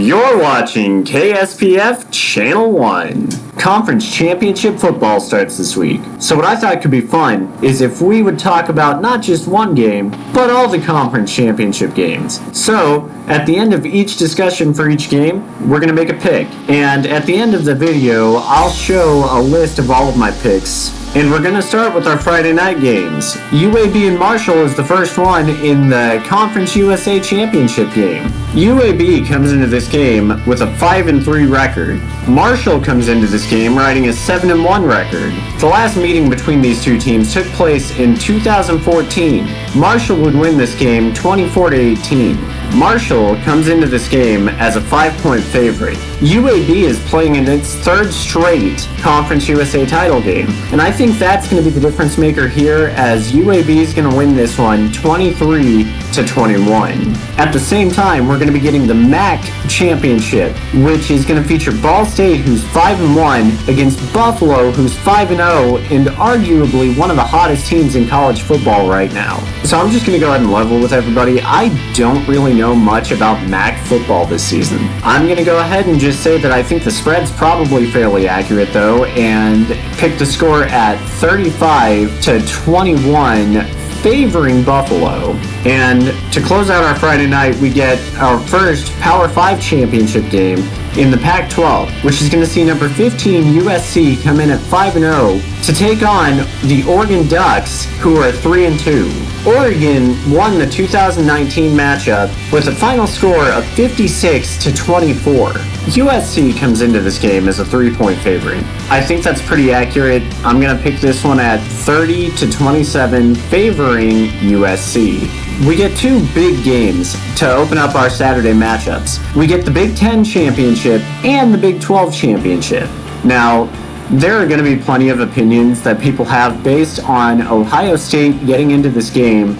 You're watching KSPF Channel 1. Conference Championship football starts this week. So what I thought could be fun is if we would talk about not just one game, but all the conference championship games. So, at the end of each discussion for each game, we're going to make a pick. And at the end of the video, I'll show a list of all of my picks. And we're going to start with our Friday night games. UAB and Marshall is the first one in the Conference USA Championship game. UAB comes into this game with a 5-3 record. Marshall comes into this game riding a 7-1 record. The last meeting between these two teams took place in 2014. Marshall would win this game 24-18. Marshall comes into this game as a 5-point favorite. UAB is playing in its third straight Conference USA title game, and I think that's going to be the difference maker here, as UAB is going to win this one 23-21. At the same time, we're going to be getting the MAC championship, which is going to feature Ball State, who's 5-1, against Buffalo, who's 5-0, and arguably one of the hottest teams in college football right now. So I'm just going to go ahead and level with everybody. I don't really know much about MAC football this season. I'm going to go ahead and just say that I think the spread's probably fairly accurate though, and pick the score at 35-21 favoring Buffalo. And to close out our Friday night, we get our first Power 5 championship game in the Pac-12, which is going to see number 15 USC come in at 5-0 to take on the Oregon Ducks, who are 3-2. Oregon won the 2019 matchup with a final score of 56-24. USC comes into this game as a 3-point favorite. I think that's pretty accurate. I'm going to pick this one at 30-27 favoring USC. We get two big games to open up our Saturday matchups. We get the Big Ten Championship and the Big 12 Championship. Now, there are going to be plenty of opinions that people have based on Ohio State getting into this game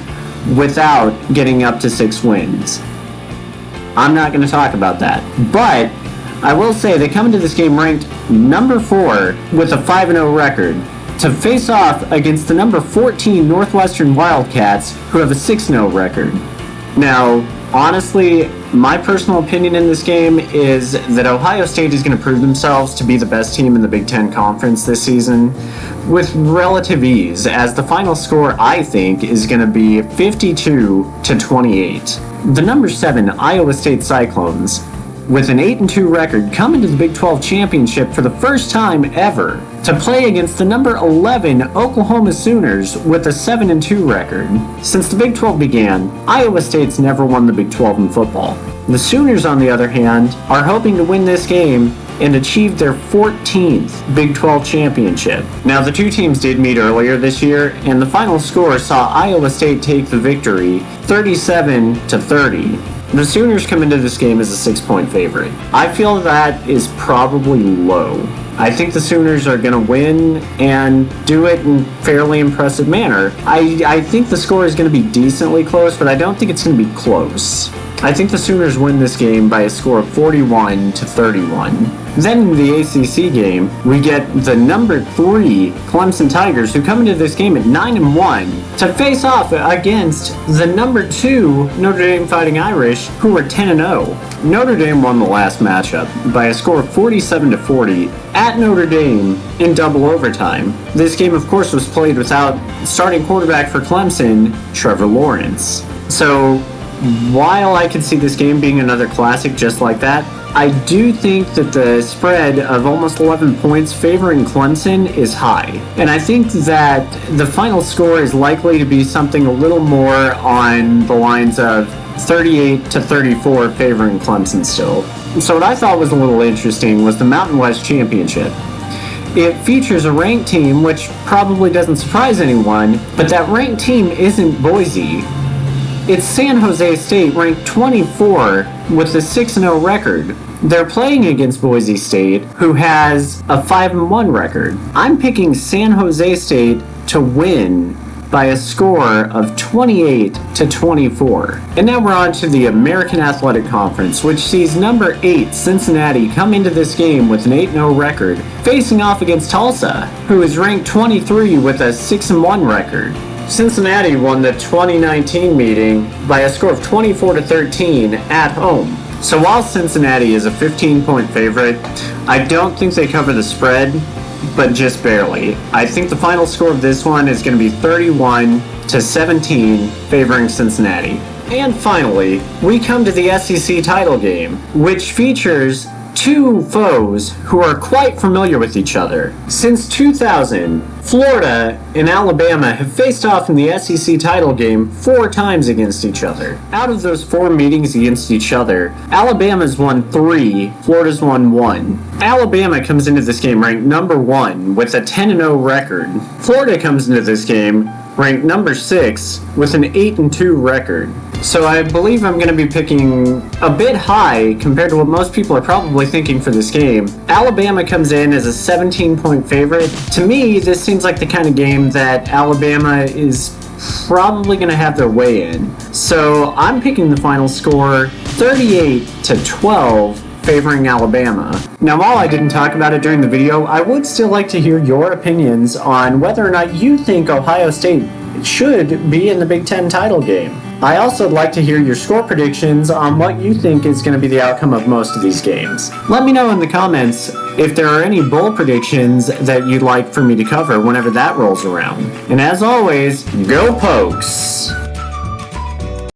without getting up to 6 wins. I'm not going to talk about that. But I will say they come into this game ranked number 4 with a 5-0 record to face off against the number 14 Northwestern Wildcats, who have a 6-0 record. Now, honestly, my personal opinion in this game is that Ohio State is going to prove themselves to be the best team in the Big Ten Conference this season with relative ease, as the final score, I think, is going to be 52-28. The number 7 Iowa State Cyclones, with an 8-2 record, come into the Big 12 Championship for the first time ever to play against the number 11 Oklahoma Sooners with a 7-2 record. Since the Big 12 began, Iowa State's never won the Big 12 in football. The Sooners, on the other hand, are hoping to win this game and achieve their 14th Big 12 championship. Now, the two teams did meet earlier this year, and the final score saw Iowa State take the victory 37-30. The Sooners come into this game as a 6-point favorite. I feel that is probably low. I think the Sooners are going to win and do it in fairly impressive manner. I think the score is going to be decently close, but I don't think it's going to be close. I think the Sooners win this game by a score of 41-31. Then in the ACC game, we get the number 3 Clemson Tigers, who come into this game at 9-1 to face off against the number 2 Notre Dame Fighting Irish, who are 10-0. Notre Dame won the last matchup by a score of 47-40 at Notre Dame in double overtime. This game, of course, was played without starting quarterback for Clemson, Trevor Lawrence. So, while I could see this game being another classic just like that, I do think that the spread of almost 11 points favoring Clemson is high. And I think that the final score is likely to be something a little more on the lines of 38-34 favoring Clemson still. So what I thought was a little interesting was the Mountain West Championship. It features a ranked team, which probably doesn't surprise anyone, but that ranked team isn't Boise. It's San Jose State, ranked 24 with a 6-0 record. They're playing against Boise State, who has a 5-1 record. I'm picking San Jose State to win by a score of 28-24. And now we're on to the American Athletic Conference, which sees number 8 Cincinnati come into this game with an 8-0 record, facing off against Tulsa, who is ranked 23 with a 6-1 record. Cincinnati won the 2019 meeting by a score of 24-13 at home. So while Cincinnati is a 15-point favorite, I don't think they cover the spread, but just barely. I think the final score of this one is going to be 31-17, favoring Cincinnati. And finally, we come to the SEC title game, which features two foes who are quite familiar with each other. Since 2000, Florida and Alabama have faced off in the SEC title game 4 times against each other. Out of those 4 meetings against each other, Alabama's won 3, Florida's won 1. Alabama comes into this game ranked number 1 with a 10-0 record. Florida comes into this game ranked number 6 with an 8-2 record. So I believe I'm going to be picking a bit high compared to what most people are probably thinking for this game. Alabama comes in as a 17-point favorite. To me, this seems like the kind of game that Alabama is probably going to have their way in. So I'm picking the final score 38-12, favoring Alabama. Now, while I didn't talk about it during the video, I would still like to hear your opinions on whether or not you think Ohio State should be in the Big Ten title game. I also would like to hear your score predictions on what you think is going to be the outcome of most of these games. Let me know in the comments if there are any bold predictions that you'd like for me to cover whenever that rolls around. And as always, go Pokes!